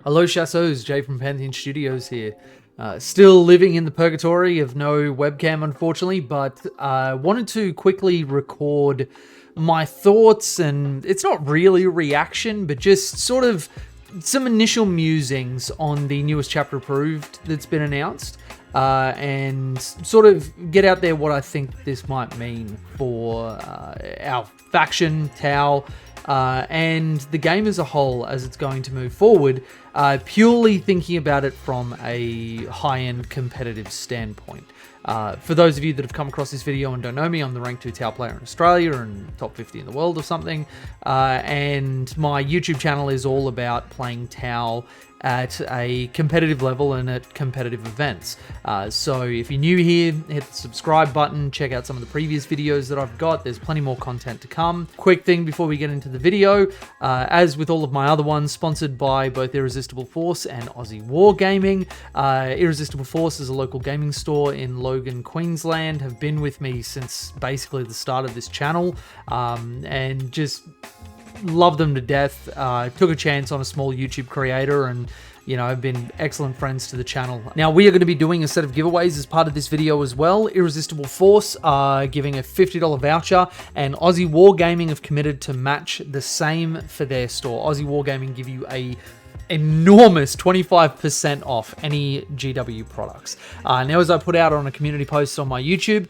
Hello Chassos, Jay from Pantheon Studios here. Still living in the purgatory of no webcam unfortunately, but wanted to quickly record my thoughts, and it's not really a reaction, but just sort of some initial musings on the newest chapter approved that's been announced, and sort of get out there what I think this might mean for our faction, Tau, and the game as a whole as it's going to move forward, purely thinking about it from a high-end competitive standpoint. For those of you that have come across this video and don't know me, I'm the rank 2 Tau player in Australia and top 50 in the world or something, and my YouTube channel is all about playing Tau at a competitive level and at competitive events. So if you're new here, hit the subscribe button, check out some of the previous videos that I've got. There's plenty more content to come. Quick thing before we get into the video, as with all of my other ones, sponsored by both Irresistible Force and Aussie Wargaming. Irresistible Force is a local gaming store in Logan, Queensland, have been with me since basically the start of this channel, and just love them to death. Took a chance on a small YouTube creator and, you know, have been excellent friends to the channel. Now, we are going to be doing a set of giveaways as part of this video as well. Irresistible Force are giving a $50 voucher, and Aussie Wargaming have committed to match the same for their store. Aussie Wargaming give you a enormous 25% off any GW products. Now, as I put out on a community post on my YouTube,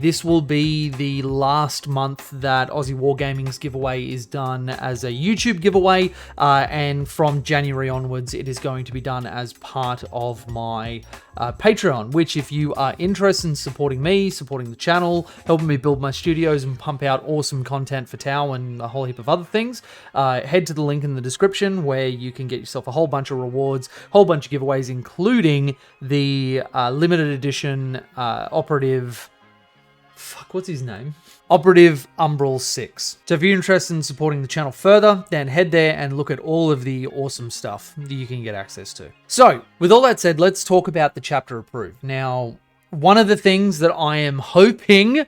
this will be the last month that Aussie Wargaming's giveaway is done as a YouTube giveaway, and from January onwards, it is going to be done as part of my Patreon, which if you are interested in supporting me, supporting the channel, helping me build my studios and pump out awesome content for Tau and a whole heap of other things, head to the link in the description where you can get yourself a whole bunch of rewards, whole bunch of giveaways, including the limited edition operative... what's his name? Operative Umbral 6. So if you're interested in supporting the channel further, then head there and look at all of the awesome stuff that you can get access to. So, with all that said, let's talk about the chapter approved. Now, one of the things that I am hoping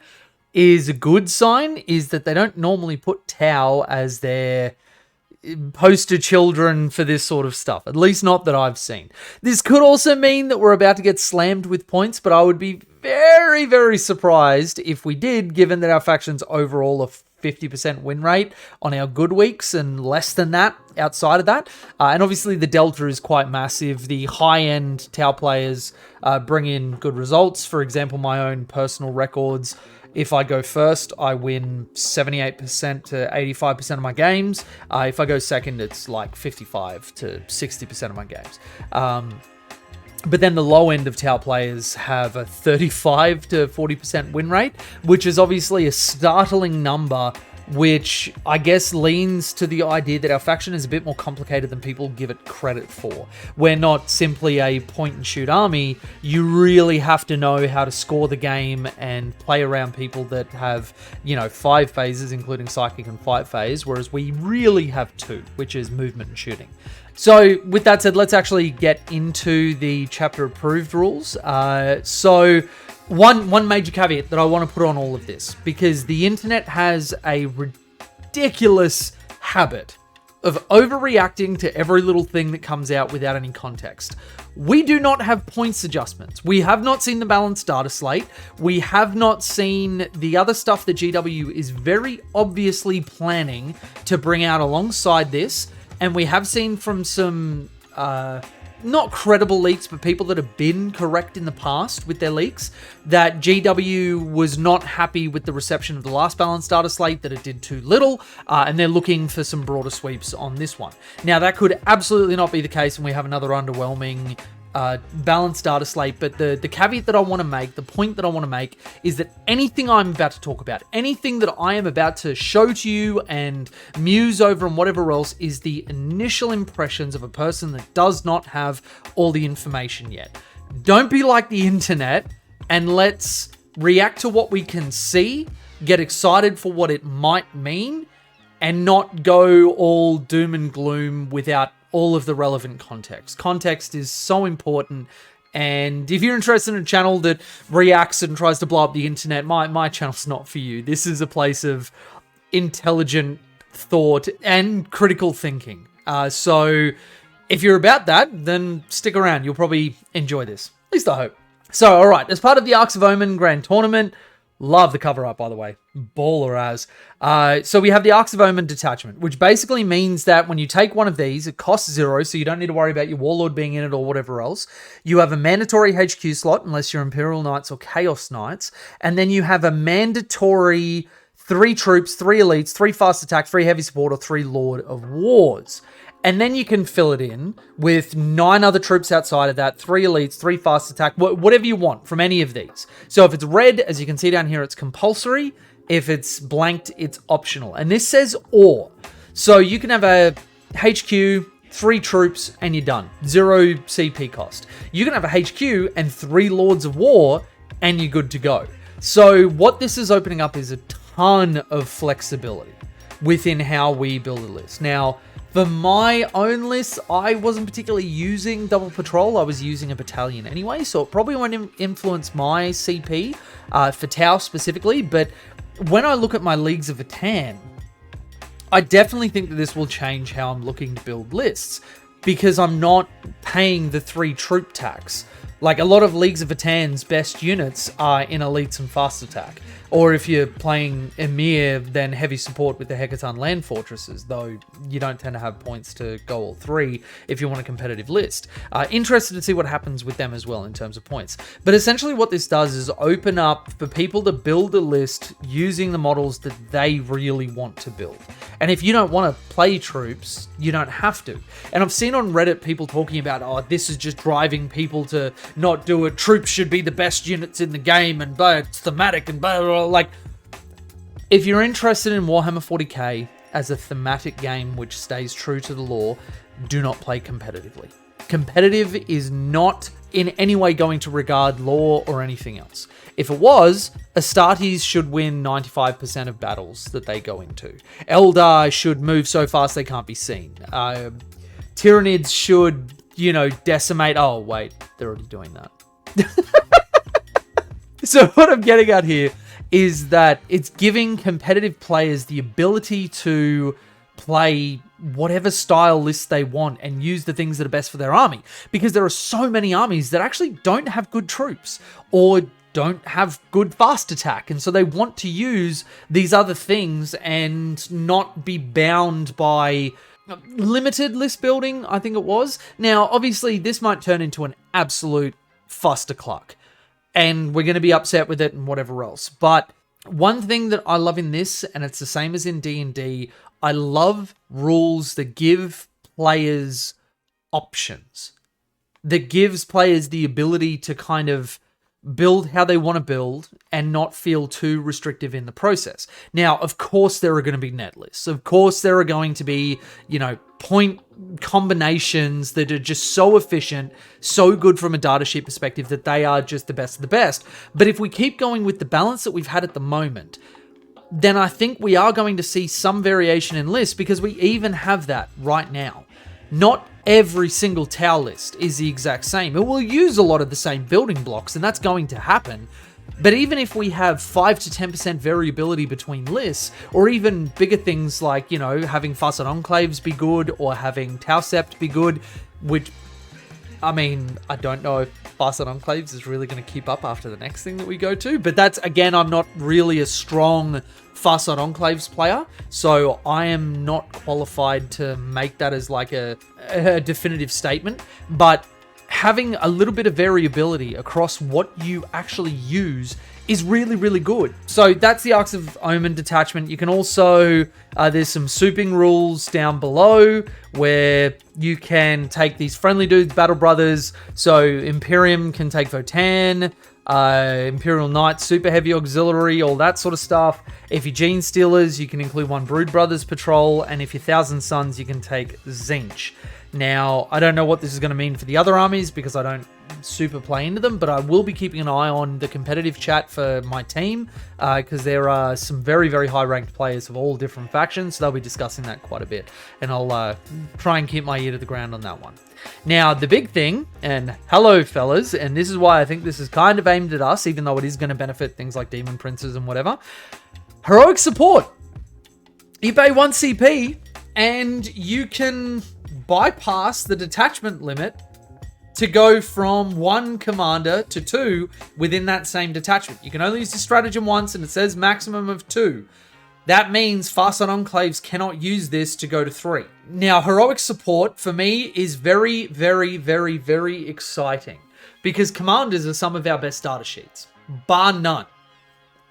is a good sign is that they don't normally put Tau as their poster children for this sort of stuff, at least not that I've seen. This could also mean that we're about to get slammed with points, but I would be very, very surprised if we did, given that our faction's overall a 50% win rate on our good weeks and less than that outside of that. And obviously the delta is quite massive. The high-end Tau players bring in good results. For example, my own personal records, if I go first, I win 78% to 85% of my games. If I go second, it's like 55 to 60% of my games. But then the low end of Tau players have a 35 to 40% win rate, which is obviously a startling number, which I guess leans to the idea that our faction is a bit more complicated than people give it credit for. We're not simply a point-and-shoot army. You really have to know how to score the game and play around people that have, you know, 5 phases, including Psychic and Fight phase, whereas we really have 2, which is movement and shooting. So, with that said, let's actually get into the chapter approved rules. So, one major caveat that I want to put on all of this, because the internet has a ridiculous habit of overreacting to every little thing that comes out without any context. We do not have points adjustments. We have not seen the balanced data slate. We have not seen the other stuff that GW is very obviously planning to bring out alongside this. And we have seen from some, not credible leaks, but people that have been correct in the past with their leaks, that GW was not happy with the reception of the last balanced data slate, that it did too little, and they're looking for some broader sweeps on this one. Now, that could absolutely not be the case, and we have another underwhelming balanced data slate, but the caveat that I want to make, the point that I want to make, is that anything I'm about to talk about, anything that I am about to show to you and muse over and whatever else, is the initial impressions of a person that does not have all the information yet. Don't be like the internet, and let's react to what we can see, get excited for what it might mean, and not go all doom and gloom without all of the relevant context. Context is so important, and if you're interested in a channel that reacts and tries to blow up the internet, my channel's not for you. This is a place of intelligent thought and critical thinking. So If you're about that, then stick around. You'll probably enjoy this. At least I hope. So, all right, as part of the Arks of Omen Grand Tournament, love the cover art, by the way. Baller as. So we have the Arks of Omen detachment, which basically means that when you take one of these, it costs 0, so you don't need to worry about your Warlord being in it or whatever else. You have a mandatory HQ slot, unless you're Imperial Knights or Chaos Knights. And then you have a mandatory 3 troops, 3 elites, 3 fast attack, 3 heavy support, or 3 Lord of Wars. And then you can fill it in with 9 other troops outside of that, 3 elites, 3 fast attack, whatever you want from any of these. So if it's red, as you can see down here, it's compulsory. If it's blanked, it's optional. And this says or. So you can have a HQ, 3 troops, and you're done. 0 CP cost. You can have a HQ and 3 Lords of War, and you're good to go. So what this is opening up is a ton of flexibility within how we build a list. Now, for my own list, I wasn't particularly using double patrol. I was using a battalion anyway, so it probably won't influence my CP for Tau specifically. But when I look at my Leagues of Atan, I definitely think that this will change how I'm looking to build lists, because I'm not paying the 3 troop tax. Like, a lot of Leagues of Atan's best units are in elites and fast attack. Or if you're playing Emir, then heavy support with the Hekaton land fortresses, though you don't tend to have points to go all 3 if you want a competitive list. Interested to see what happens with them as well in terms of points. But essentially what this does is open up for people to build a list using the models that they really want to build. And if you don't want to play troops, you don't have to. And I've seen on Reddit people talking about, oh, this is just driving people to not do it. Troops should be the best units in the game, and but it's thematic and blah, blah, blah. Like, if you're interested in Warhammer 40k as a thematic game which stays true to the lore, do not play competitively. Competitive is not in any way going to regard lore or anything else. If it was, Astartes should win 95% of battles that they go into. Eldar should move so fast they can't be seen. Tyranids should, decimate... Oh, wait, they're already doing that. So what I'm getting at here is that it's giving competitive players the ability to play whatever style list they want and use the things that are best for their army. Because there are so many armies that actually don't have good troops or don't have good fast attack. And so they want to use these other things and not be bound by limited list building, I think it was. Now, obviously, this might turn into an absolute fustercluck, and we're going to be upset with it and whatever else. But one thing that I love in this, and it's the same as in D&D, I love rules that give players options. That gives players the ability to kind of build how they want to build and not feel too restrictive in the process. Now, of course, there are going to be net lists. Of course, there are going to be, point combinations that are just so efficient, so good from a data sheet perspective that they are just the best of the best. But if we keep going with the balance that we've had at the moment, then I think we are going to see some variation in lists, because we even have that right now. Not every single Tau list is the exact same. It will use a lot of the same building blocks, and that's going to happen. But even if we have 5 to 10% variability between lists, or even bigger things like, having Farsight Enclaves be good, or having Tau Sept be good, which, I don't know if Farsight Enclaves is really going to keep up after the next thing that we go to. But that's, again, I'm not really a strong Farsight Enclaves player, so I am not qualified to make that as like a definitive statement. But having a little bit of variability across what you actually use is really, really good. So that's the Arks of Omen detachment. You can also, there's some souping rules down below where you can take these friendly dudes, Battle Brothers. So Imperium can take Votan, Imperial Knights, Super Heavy Auxiliary, all that sort of stuff. If you're Gene Stealers, you can include one Brood Brothers Patrol, and if you're Thousand Sons, you can take Zinch. Now, I don't know what this is going to mean for the other armies because I don't super play into them, but I will be keeping an eye on the competitive chat for my team because there are some very, very high-ranked players of all different factions, so they'll be discussing that quite a bit, and I'll try and keep my ear to the ground on that one. Now, the big thing, and hello, fellas, and this is why I think this is kind of aimed at us, even though it is going to benefit things like Demon Princes and whatever. Heroic support. You pay 1 CP, and you can bypass the detachment limit to go from 1 commander to 2 within that same detachment. You can only use the stratagem once, and it says maximum of 2. That means Farsight Enclaves cannot use this to go to 3. Now, heroic support for me is very, very, very, very exciting because commanders are some of our best starter sheets, bar none.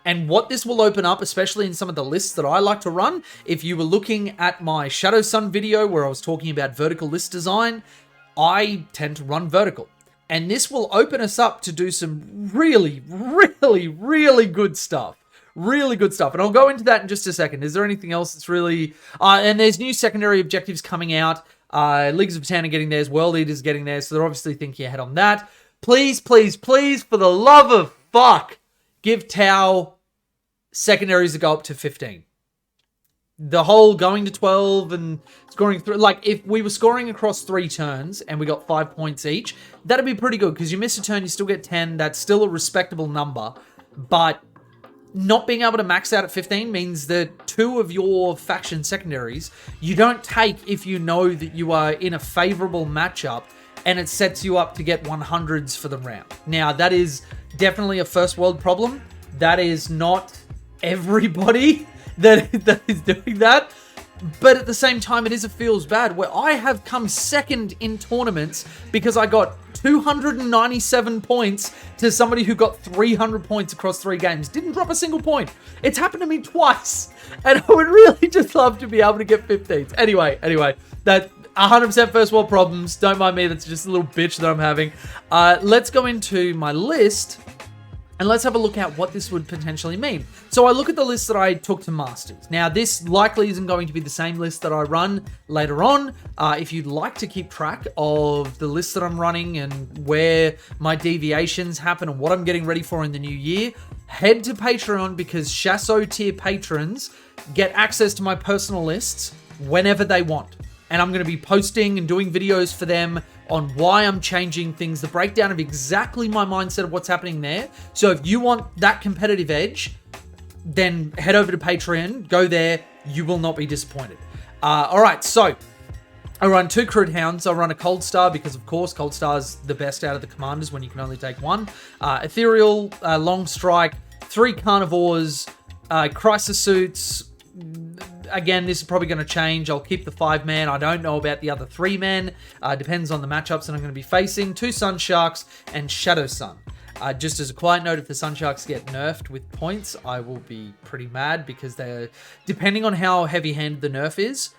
And what this will open up, especially in some of the lists that I like to run, if you were looking at my Shadow Sun video where I was talking about vertical list design, I tend to run vertical. And this will open us up to do some really, really, really good stuff. Really good stuff. And I'll go into that in just a second. Is there anything else that's really... and there's new secondary objectives coming out. Leagues of Town are getting theirs. World Eaters getting theirs. So they're obviously thinking ahead on that. Please, please, please, for the love of fuck, give Tau secondaries to go up to 15. The whole going to 12 and scoring through, like if we were scoring across 3 turns and we got 5 points each, that'd be pretty good because you miss a turn, you still get 10. That's still a respectable number, but not being able to max out at 15 means that 2 of your faction secondaries you don't take if you know that you are in a favorable matchup and it sets you up to get 100s for the round. Now, that is definitely a first world problem. That is not everybody that is doing that. But at the same time, it is a feels bad where I have come second in tournaments because I got 297 points to somebody who got 300 points across 3 games. Didn't drop a single point. It's happened to me twice. And I would really just love to be able to get 15s. Anyway, that 100% first world problems. Don't mind me. That's just a little bitch that I'm having. Let's go into my list. And let's have a look at what this would potentially mean. So I look at the list that I took to Masters. Now, this likely isn't going to be the same list that I run later on. If you'd like to keep track of the list that I'm running and where my deviations happen and what I'm getting ready for in the new year, head to Patreon because Shasso tier patrons get access to my personal lists whenever they want. And I'm going to be posting and doing videos for them on why I'm changing things, the breakdown of exactly my mindset of what's happening there. So if you want that competitive edge, then head over to Patreon, go there, you will not be disappointed. All right, so I run 2 Crude Hounds. I run a Cold Star because, of course, Cold Star's the best out of the commanders when you can only take 1. Ethereal, Long Strike, 3 Carnivores, Crisis Suits. Again, this is probably going to change. I'll keep the 5-man. I don't know about the other 3-men. Depends on the matchups that I'm going to be facing. 2 Sun Sharks and Shadow Sun. Just as a quiet note, if the Sun Sharks get nerfed with points, I will be pretty mad because they're, depending on how heavy-handed the nerf is,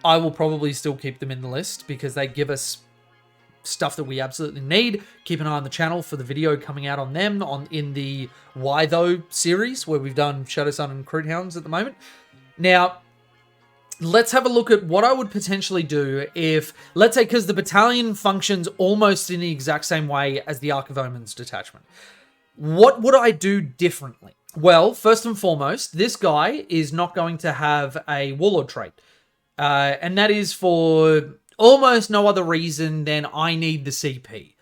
I will probably still keep them in the list because they give us stuff that we absolutely need. Keep an eye on the channel for the video coming out on them in the Why Though series where we've done Shadow Sun and Crude Hounds at the moment. Now, let's have a look at what I would potentially do if, let's say, because the battalion functions almost in the exact same way as the Arks of Omen's detachment. What would I do differently? Well, first and foremost, this guy is not going to have a Warlord trait. And that is for almost no other reason than I need the CP.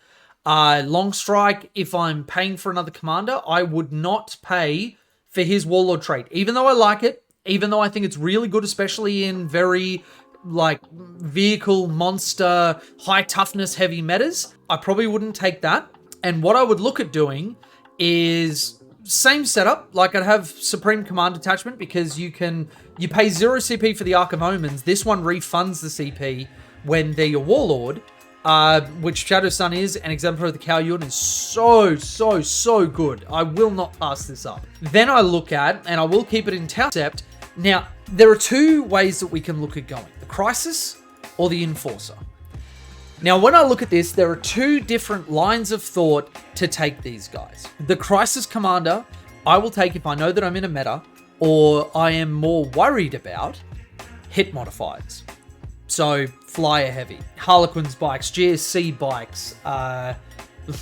Long Strike, if I'm paying for another commander, I would not pay for his Warlord trait. Even though I like it, even though I think it's really good, especially in very, like, vehicle, monster, high toughness, heavy metas, I probably wouldn't take that. And what I would look at doing is same setup. Like, I'd have Supreme Command Detachment because you pay 0 CP for the Arks of Omens. This one refunds the CP when they're your Warlord, which Shadow Sun is, and Exemplar of the Cow Yun is so good. I will not pass this up. Then I look at, and I will keep it in Taucept. Now, there are 2 ways that we can look at going. The Crisis or the Enforcer. Now, when I look at this, there are 2 different lines of thought to take these guys. The Crisis Commander, I will take if I know that I'm in a meta, or I am more worried about hit modifiers. So, flyer heavy, Harlequins bikes, GSC bikes,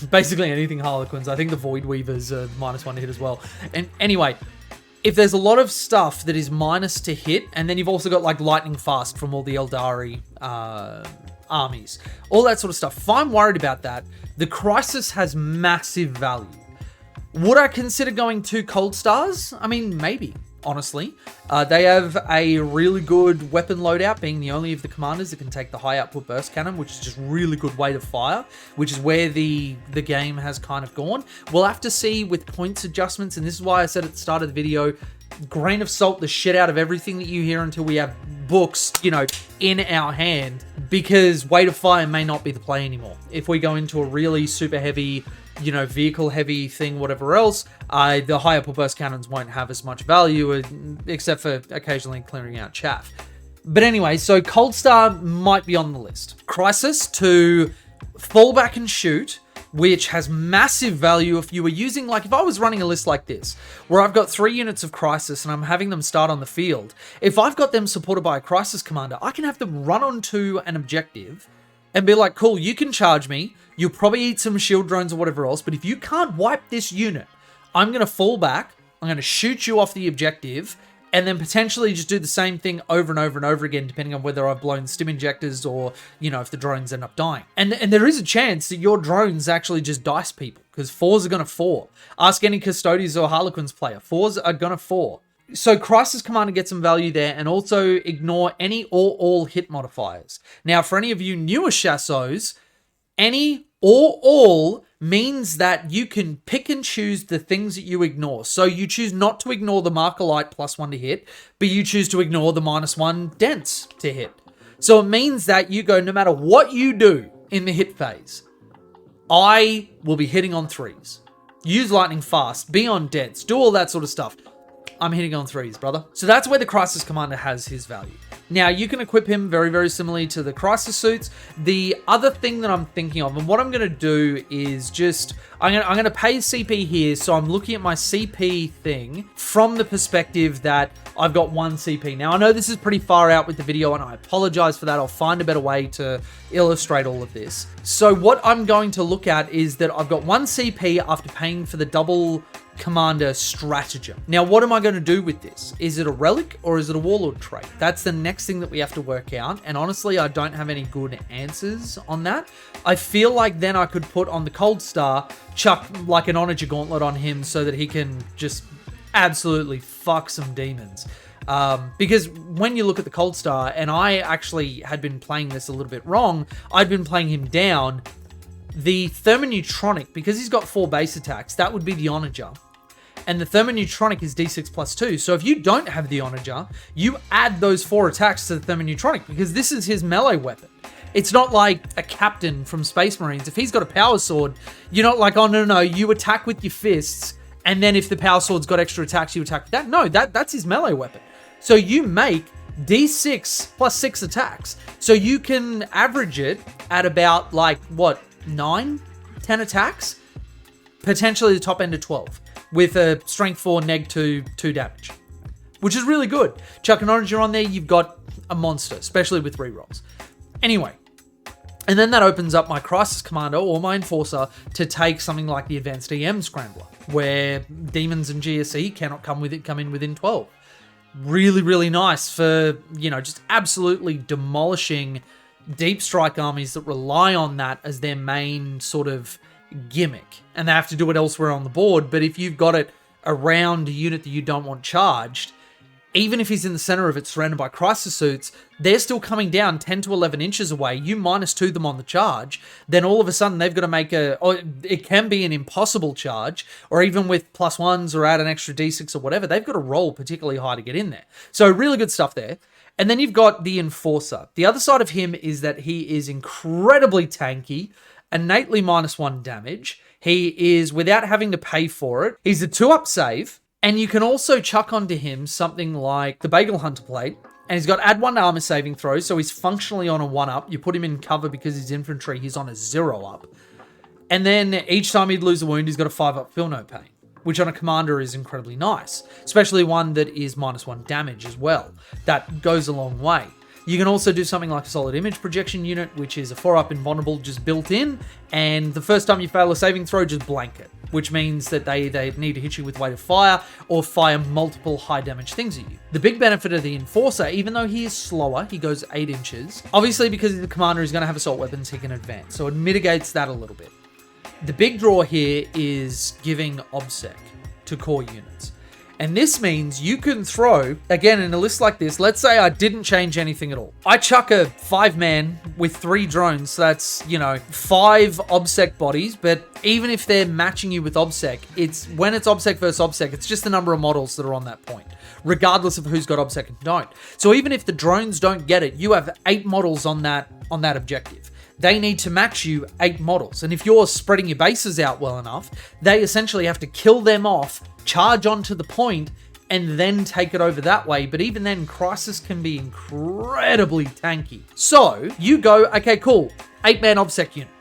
basically anything Harlequins. I think the Void Weavers are -1 to hit as well. And anyway, if there's a lot of stuff that is minus to hit, and then you've also got like lightning fast from all the Eldari armies, all that sort of stuff. If I'm worried about that, the Crisis has massive value. Would I consider going 2 Cold Stars? I mean, maybe. honestly. They have a really good weapon loadout, being the only of the commanders that can take the high output burst cannon, which is just a really good way to fire, which is where the game has kind of gone. We'll have to see with points adjustments, and this is why I said at the start of the video, grain of salt the shit out of everything that you hear until we have books, in our hand, because weight of fire may not be the play anymore. If we go into a really super heavy, vehicle heavy thing, whatever else, the high output burst cannons won't have as much value, except for occasionally clearing out chaff. But anyway, so Cold Star might be on the list. Crisis to fall back and shoot, which has massive value if you were using, if I was running a list like this, where I've got 3 units of Crisis and I'm having them start on the field, if I've got them supported by a Crisis commander, I can have them run onto an objective and be like, cool, you can charge me, you'll probably eat some shield drones or whatever else, but if you can't wipe this unit, I'm going to fall back, I'm going to shoot you off the objective, and then potentially just do the same thing over and over and over again, depending on whether I've blown stim injectors or, if the drones end up dying. And there is a chance that your drones actually just dice people, because 4s are going to 4. Ask any Custodes or Harlequins player. 4s are going to 4. So Crisis Commander gets some value there, and also ignore any or all hit modifiers. Now, for any of you newer chassos, any or all means that you can pick and choose the things that you ignore. So you choose not to ignore the Marker Light +1 to hit, but you choose to ignore the -1 Dense to hit. So it means that you go, no matter what you do in the hit phase, I will be hitting on 3s. Use Lightning fast, be on Dense, do all that sort of stuff. I'm hitting on 3s, brother. So that's where the Crisis Commander has his value. Now, you can equip him very, very similarly to the Crisis suits. The other thing that I'm thinking of, and what I'm going to do is just, I'm going to pay CP here, so I'm looking at my CP thing from the perspective that I've got 1 CP. Now, I know this is pretty far out with the video, and I apologize for that. I'll find a better way to illustrate all of this. So what I'm going to look at is that I've got 1 CP after paying for the double commander stratagem. Now, what am I going to do with this? Is it a relic or is it a warlord trait? That's the next thing that we have to work out. And honestly, I don't have any good answers on that. I feel like then I could put on the Cold Star, chuck like an Onager Gauntlet on him so that he can just absolutely fuck some demons. Because when you look at the Cold Star, and I actually had been playing this a little bit wrong, I'd been playing him down. The Thermoneutronic, because he's got 4 base attacks, that would be the Onager. And the Thermoneutronic is D6 +2. So if you don't have the Onager, you add those 4 attacks to the Thermoneutronic, because this is his melee weapon. It's not like a captain from Space Marines. If he's got a power sword, you're not like, oh, no, you attack with your fists, and then if the power sword's got extra attacks, you attack with that. No, that's his melee weapon. So you make D6 +6 attacks. So you can average it at about, 9, 10 attacks? Potentially the top end of 12. With a strength 4, neg 2 damage. Which is really good. Chuck an Onager on there, you've got a monster, especially with rerolls. Anyway, and then that opens up my Crisis Commander or my Enforcer to take something like the Advanced EM Scrambler, where Demons and GSE cannot come in within 12. Really, really nice for, just absolutely demolishing deep strike armies that rely on that as their main sort of gimmick, and they have to do it elsewhere on the board. But if you've got it around a unit that you don't want charged, even if he's in the center of it surrounded by Crisis suits, they're still coming down 10 to 11 inches away. You -2 them on the charge, then all of a sudden they've got to make it can be an impossible charge, or even with +1s or add an extra D6 or whatever, they've got to roll particularly high to get in there. So really good stuff there. And then you've got the Enforcer. The other side of him is that he is incredibly tanky, innately -1 damage. He is, without having to pay for it, he's a 2-up save, and you can also chuck onto him something like the Bagel Hunter plate, and he's got add 1 armor saving throw, so he's functionally on a 1-up. You put him in cover because he's infantry, he's on a 0-up. And then each time he'd lose a wound, he's got a 5-up feel no pain, which on a commander is incredibly nice, especially one that is -1 damage as well. That goes a long way. You can also do something like a Solid Image Projection unit, which is a 4-up invulnerable just built in, and the first time you fail a saving throw, just blank it, which means that they need to hit you with weight of fire or fire multiple high damage things at you. The big benefit of the Enforcer, even though he is slower, he goes 8 inches, obviously because the commander is going to have assault weapons, he can advance, so it mitigates that a little bit. The big draw here is giving OBSEC to core units. And this means you can throw, again, in a list like this, let's say I didn't change anything at all. I chuck a 5-man with 3 drones. So that's, 5 OBSEC bodies. But even if they're matching you with OBSEC, when it's OBSEC versus OBSEC, it's just the number of models that are on that point, regardless of who's got OBSEC and don't. So even if the drones don't get it, you have 8 models on that objective. They need to match you 8 models. And if you're spreading your bases out well enough, they essentially have to kill them off, charge onto the point, and then take it over that way. But even then, Crisis can be incredibly tanky. So you go, okay, cool, 8-man OBSEC unit.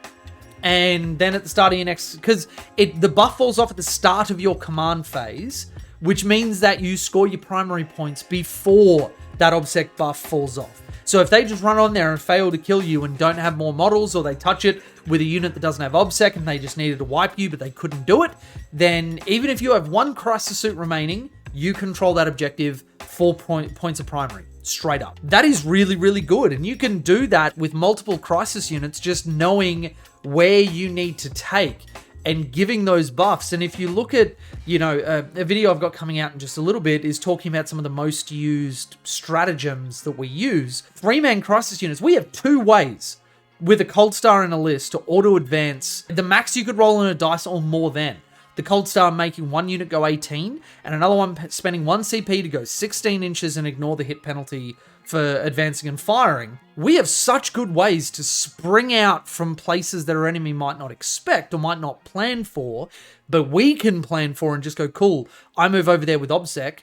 And then at the start of your next, because the buff falls off at the start of your command phase, which means that you score your primary points before that OBSEC buff falls off. So if they just run on there and fail to kill you and don't have more models, or they touch it with a unit that doesn't have OBSEC and they just needed to wipe you but they couldn't do it, then even if you have 1 Crisis suit remaining, you control that objective 4 points of primary, straight up. That is really, really good. And you can do that with multiple Crisis units, just knowing where you need to take and giving those buffs. And if you look at, a video I've got coming out in just a little bit is talking about some of the most used stratagems that we use. 3-man Crisis units, we have 2 ways with a Cold Star in a list to auto advance. The max you could roll in a dice or more than. The Cold Star making 1 unit go 18 and another one spending 1 CP to go 16 inches and ignore the hit penalty for advancing and firing. We have such good ways to spring out from places that our enemy might not expect or might not plan for, but we can plan for and just go, cool, I move over there with OBSEC.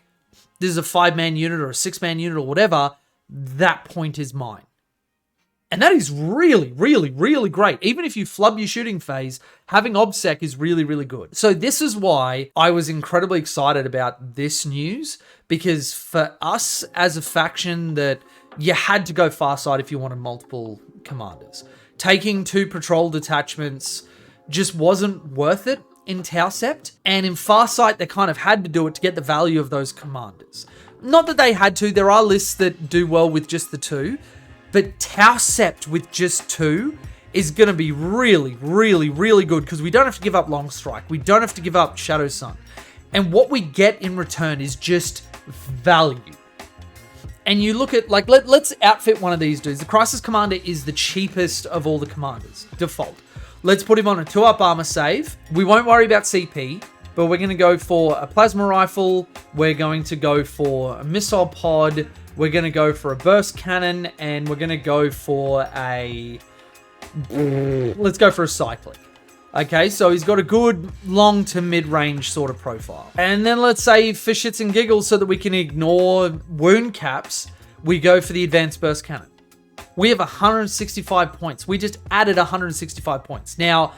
This is a 5-man unit or a 6-man unit or whatever. That point is mine. And that is really, really, really great. Even if you flub your shooting phase, having OBSEC is really, really good. So this is why I was incredibly excited about this news, because for us as a faction, that you had to go Farside if you wanted multiple commanders. Taking 2 patrol detachments just wasn't worth it in Tau Sept. And in Farsight, they kind of had to do it to get the value of those commanders. Not that they had to. There are lists that do well with just the 2. But Tau Sept with just 2 is going to be really, really, really good, because we don't have to give up Long Strike. We don't have to give up Shadow Sun. And what we get in return is just value. And you look at, let's outfit one of these dudes. The Crisis Commander is the cheapest of all the commanders, default. Let's put him on a 2-up armor save. We won't worry about CP, but we're going to go for a plasma rifle. We're going to go for a missile pod. We're going to go for a burst cannon, and we're going to go for let's go for a cyclic. Okay, so he's got a good long to mid-range sort of profile. And then let's say for shits and giggles, so that we can ignore wound caps, we go for the advanced burst cannon. We have 165 points. We just added 165 points. Now,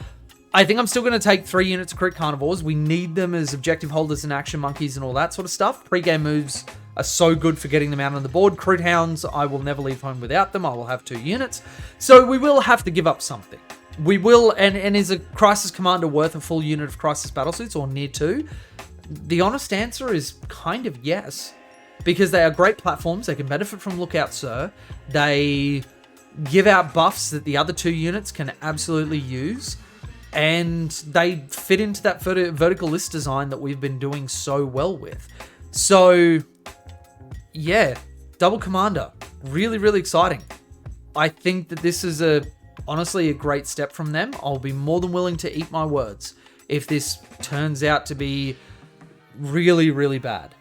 I think I'm still going to take 3 units of Crit Carnivores. We need them as objective holders and action monkeys and all that sort of stuff. Pre-game moves are so good for getting them out on the board. Crit Hounds, I will never leave home without them. I will have 2 units. So we will have to give up something. We will, and is a Crisis Commander worth a full unit of Crisis Battlesuits or near to? The honest answer is kind of yes. Because they are great platforms. They can benefit from Lookout Sir. They give out buffs that the other 2 units can absolutely use. And they fit into that vertical list design that we've been doing so well with. So, yeah, Double Commander. Really, really exciting. I think that this is honestly a great step from them. I'll be more than willing to eat my words if this turns out to be really, really bad.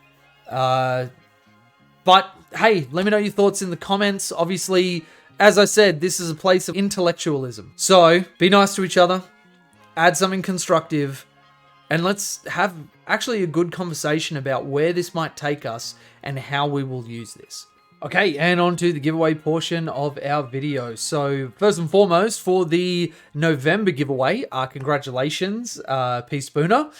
But hey, let me know your thoughts in the comments. Obviously, as I said, this is a place of intellectualism. So be nice to each other, add something constructive, and let's have actually a good conversation about where this might take us and how we will use this. Okay, and on to the giveaway portion of our video. So first and foremost, for the November giveaway, congratulations, P Spooner,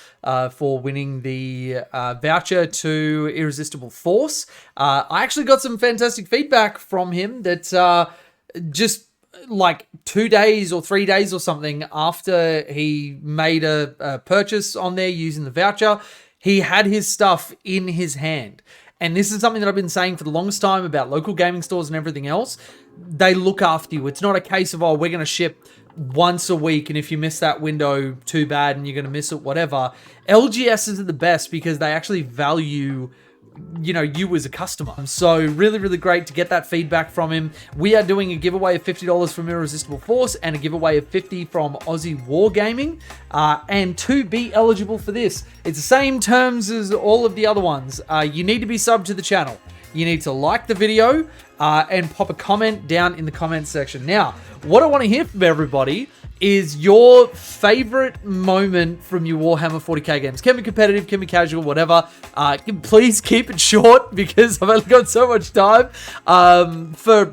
for winning the voucher to Irresistible Force. I actually got some fantastic feedback from him that just like 2 days or 3 days or something after he made a purchase on there using the voucher, he had his stuff in his hand. And this is something that I've been saying for the longest time about local gaming stores and everything else. They look after you. It's not a case of, oh, we're going to ship once a week, and if you miss that window, too bad, and you're going to miss it, whatever. LGSs are the best because they actually value, you know, you as a customer. So really, really great to get that feedback from him. We are doing a giveaway of $50 from Irresistible Force and a giveaway of $50 from Aussie Wargaming. And to be eligible for this, it's the same terms as all of the other ones. You need to be subbed to the channel. You need to like the video and pop a comment down in the comment section. Now, what I want to hear from everybody is your favorite moment from your Warhammer 40k games. Can be competitive, can be casual, whatever. Please keep it short because I've only got so much time. For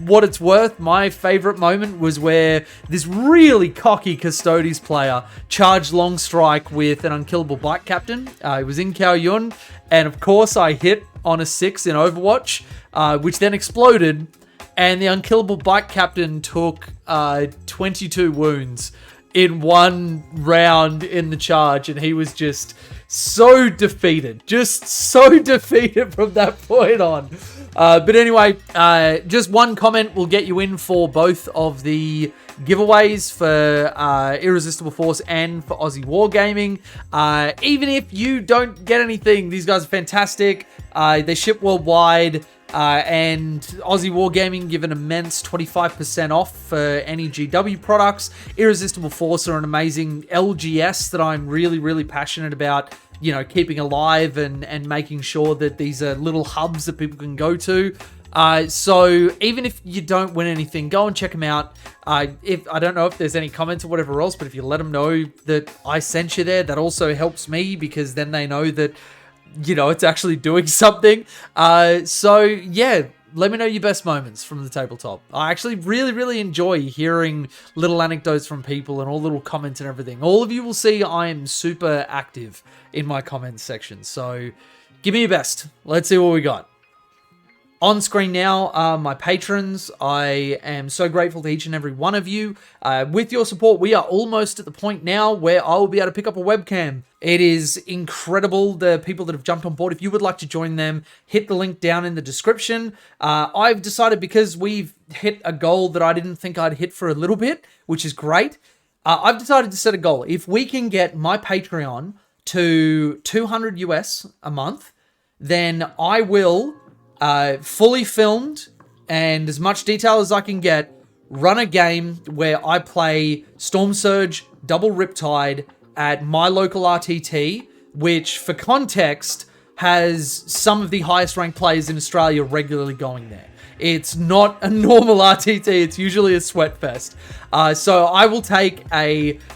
what it's worth, my favorite moment was where this really cocky Custodes player charged long strike with an unkillable bike captain. It was in Khao Yun, and of course I hit on a 6 in Overwatch, which then exploded, and the unkillable bike captain took 22 wounds in one round in the charge, and he was just so defeated. Just so defeated from that point on. But anyway, just one comment will get you in for both of the giveaways for Irresistible Force and for Aussie Wargaming. Even if you don't get anything, these guys are fantastic. They ship worldwide. And Aussie Wargaming give an immense 25% off for any GW products. Irresistible Force are an amazing LGS that I'm really, really passionate about, you know, keeping alive and making sure that these are little hubs that people can go to. So even if you don't win anything, go and check them out. If I don't know if there's any comments or whatever else, but if you let them know that I sent you there, that also helps me because then they know that, you know, it's actually doing something. So yeah, let me know your best moments from the tabletop. I actually really, really enjoy hearing little anecdotes from people and all little comments and everything. All of you will see I am super active in my comments section. So give me your best. Let's see what we got. On screen now are my patrons. I am so grateful to each and every one of you. With your support, we are almost at the point now where I will be able to pick up a webcam. It is incredible, the people that have jumped on board. If you would like to join them, hit the link down in the description. I've decided, because we've hit a goal that I didn't think I'd hit for a little bit, which is great, I've decided to set a goal. If we can get my Patreon to 200 US a month, then I will... fully filmed and as much detail as I can get, run a game where I play Storm Surge Double Riptide at my local RTT, which, for context, has some of the highest ranked players in Australia regularly going there. It's not a normal RTT, it's usually a sweat fest. So I will take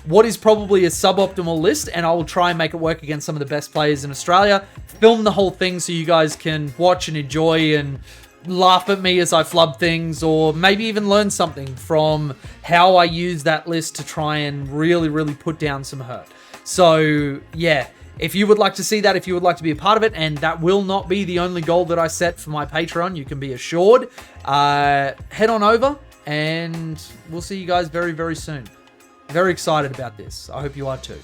what is probably a suboptimal list, and I will try and make it work against some of the best players in Australia. Film the whole thing so you guys can watch and enjoy and laugh at me as I flub things, or maybe even learn something from how I use that list to try and really, really put down some hurt. So yeah, if you would like to see that, if you would like to be a part of it, and that will not be the only goal that I set for my Patreon, you can be assured, head on over and we'll see you guys very, very soon. Very excited about this. I hope you are too.